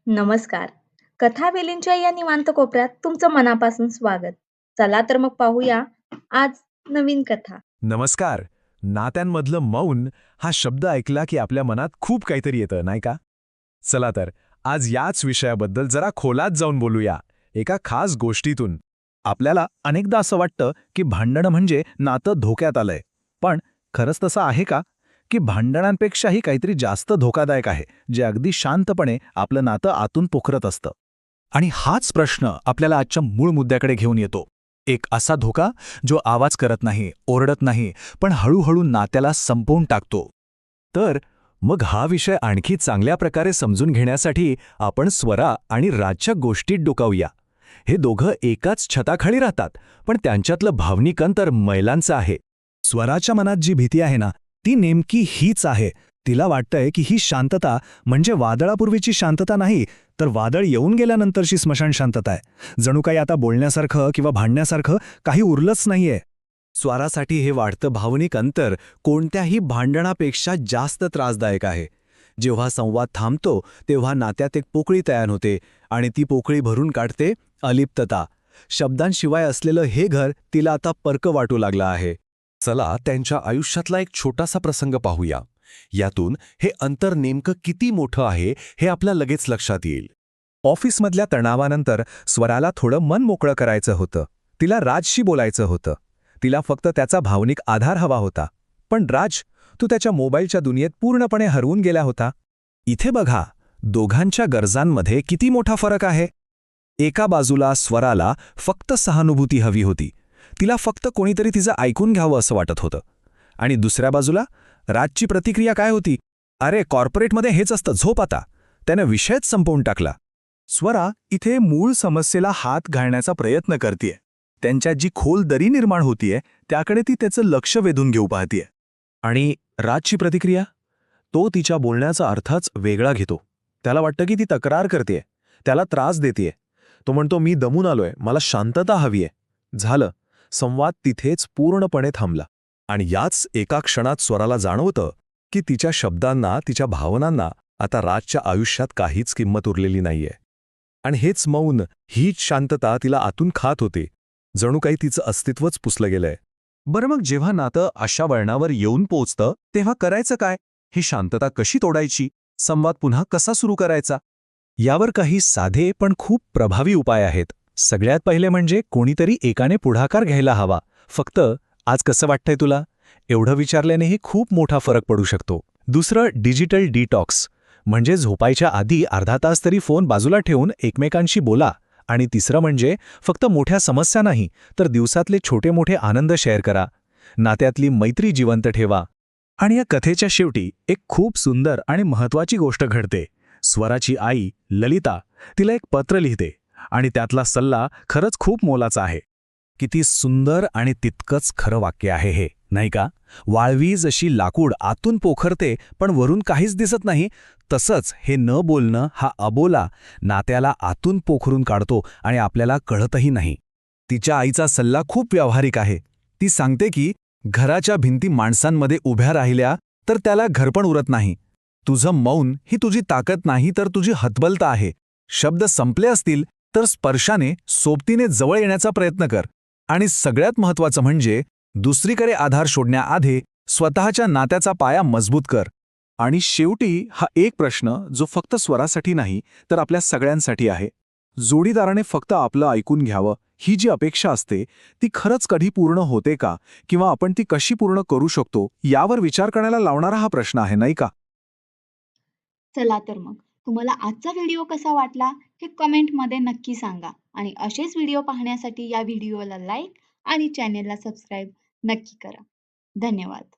नमस्कार. कथावेलींच्या या निवांत कोपऱ्यात तुमचं मनापासून स्वागत. चला तर मग पाहूया आज नवीन कथा. नमस्कार. नात्यांमधलं मौन हा शब्द ऐकला की आपल्या मनात खूप काहीतरी येतं, नाही का? चला तर आज याच विषयाबद्दल जरा खोलात जाऊन बोलूया, एका खास गोष्टीतून. आपल्याला अनेकदा असं वाटतं की भांडणं म्हणजे नातं धोक्यात आलंय. पण खरंच तसं आहे का? की भांडणांपेक्षाही काहीतरी जास्त धोकादायक आहे, जे अगदी शांतपणे आपलं नातं आतून पोखरत असतं. आणि हाच प्रश्न आपल्याला आजच्या मूळ मुद्द्याकडे घेऊन येतो. एक असा धोका जो आवाज करत नाही, ओरडत नाही, पण हळूहळू नात्याला संपवून टाकतो. तर मग हा विषय आणखी चांगल्या प्रकारे समजून घेण्यासाठी आपण स्वरा आणि राजच्या गोष्टीत डोकावूया. हे दोघं एकाच छताखाली राहतात, पण त्यांच्यातलं भावनिक अंतर मैलांचं आहे. स्वराच्या मनात जी भीती आहे ना, ती नेमकी हीच आहे. तिला वाटतंय की ही शांतता म्हणजे वादळापूर्वीची शांतता नाही, तर वादळ येऊन गेल्यानंतरची स्मशान शांतता आहे. जणू काही आता बोलण्यासारखं किंवा भांडण्यासारखं काही उरलंच नाहीये. स्वरासाठी हे वाढतं भावनिक अंतर कोणत्याही भांडणापेक्षा जास्त त्रासदायक आहे. जेव्हा संवाद थांबतो तेव्हा नात्यात एक पोकळी तयार होते आणि ती पोकळी भरून काढते अलिप्तता. शब्दांशिवाय असलेलं हे घर तिला आता परकं वाटू लागलं आहे. चला त्यांच्या आयुष्यातला एक छोटासा प्रसंग पाहूया. यातून हे अंतर नेमकं किती मोठं आहे हे आपल्या लगेच लक्षात येईल. ऑफिसमधल्या तणावानंतर स्वराला थोडं मन मोकळं करायचं होतं. तिला राजशी बोलायचं होतं. तिला फक्त त्याचा भावनिक आधार हवा होता. पण राज, तू त्याच्या मोबाईलच्या दुनियेत पूर्णपणे हरवून गेला होता. इथे बघा, दोघांच्या गरजांमध्ये किती मोठा फरक आहे. एका बाजूला स्वराला फक्त सहानुभूती हवी होती. तिला फक्त कोणीतरी तिचं ऐकून घ्यावं असं वाटत होतं. आणि दुसऱ्या बाजूला राजची प्रतिक्रिया काय होती? अरे, कॉर्पोरेटमध्ये हेच असतं, झोप आता. त्यानं विषयच संपवून टाकला. स्वरा इथे मूळ समस्येला हात घालण्याचा प्रयत्न करतीये. त्यांच्यात जी खोल दरी निर्माण होतीये त्याकडे ती त्याचं लक्ष वेधून घेऊ पाहतीये. आणि राजची प्रतिक्रिया? तो तिच्या बोलण्याचा अर्थच वेगळा घेतो. त्याला वाटतं की ती तक्रार करतेय, त्याला त्रास देतेय. तो म्हणतो, मी दमून आलोय, मला शांतता हवीय. झालं, संवाद तिथेच पूर्णपणे थांबला. आणि याच एका क्षणात स्वराला जाणवतं की तिच्या शब्दांना, तिच्या भावनांना आता राजच्या आयुष्यात काहीच किंमत उरलेली नाहीये. आणि हेच मौन, हीच शांतता तिला आतून खात होते. जणू काही तिचं अस्तित्वच पुसलं गेलंय. बरं, मग जेव्हा नातं अशा वळणावर येऊन पोचतं तेव्हा करायचं काय? ही शांतता कशी तोडायची? संवाद पुन्हा कसा सुरू करायचा? यावर काही साधे पण खूप प्रभावी उपाय आहेत. सगळ्यात पहिले म्हणजे कोणीतरी एकाने पुढाकार घ्यायला हवा. फक्त आज कसं वाटतंय तुला? एवढं विचारल्यानेही खूप मोठा फरक पडू शकतो. दुसरं, डिजिटल डिटॉक्स. म्हणजे झोपायच्या आधी अर्धा तास तरी फोन बाजूला ठेवून एकमेकांशी बोला. आणि तिसरं म्हणजे फक्त मोठ्या समस्या नाही, तर दिवसातले छोटे मोठे आनंद शेअर करा. नात्यातली मैत्री जिवंत ठेवा. आणि या कथेच्या शेवटी एक खूप सुंदर आणि महत्त्वाची गोष्ट घडते. स्वराची आई ललिता तिला एक पत्र लिहिते आणि त्यातला सल्ला खरंच खूप मोलाचा आहे. किती सुंदर आणि तितकंच खरं वाक्य आहे हे, नाही का? वाळवी जशी लाकूड आतून पोखरते पण वरून काहीच दिसत नाही, तसंच हे न बोलणं हा अबोला नात्याला आतून पोखरून काढतो आणि आपल्याला कळतही नाही. तिच्या आईचा सल्ला खूप व्यावहारिक आहे. ती सांगते की घराच्या भिंती माणसांमध्ये उभ्या राहिल्या तर त्याला घरपण उरत नाही. तुझं मौन ही तुझी ताकद नाही, तर तुझी हतबलता आहे. शब्द संपले असतील तर स्पर्शाने, सोबतीने जवळ येण्याचा प्रयत्न कर. आणि सगळ्यात महत्त्वाचं म्हणजे दुसरीकडे आधार शोधण्याआधी स्वतःच्या नात्याचा पाया मजबूत कर. आणि शेवटी हा एक प्रश्न जो फक्त स्वरासाठी नाही, तर आपल्या सगळ्यांसाठी आहे. जोडीदाराने फक्त आपलं ऐकून घ्यावं ही जी अपेक्षा असते ती खरंच कधी पूर्ण होते का? किंवा आपण ती कशी पूर्ण करू शकतो यावर विचार करण्याला लावणारा हा प्रश्न आहे, नाही का? चला तर मग तुम्हाला आजचा व्हिडिओ कसा वाटला हे कमेंटमध्ये नक्की सांगा. आणि असेच व्हिडिओ पाहण्यासाठी या व्हिडिओला लाईक आणि चॅनेलला सबस्क्राईब नक्की करा. धन्यवाद.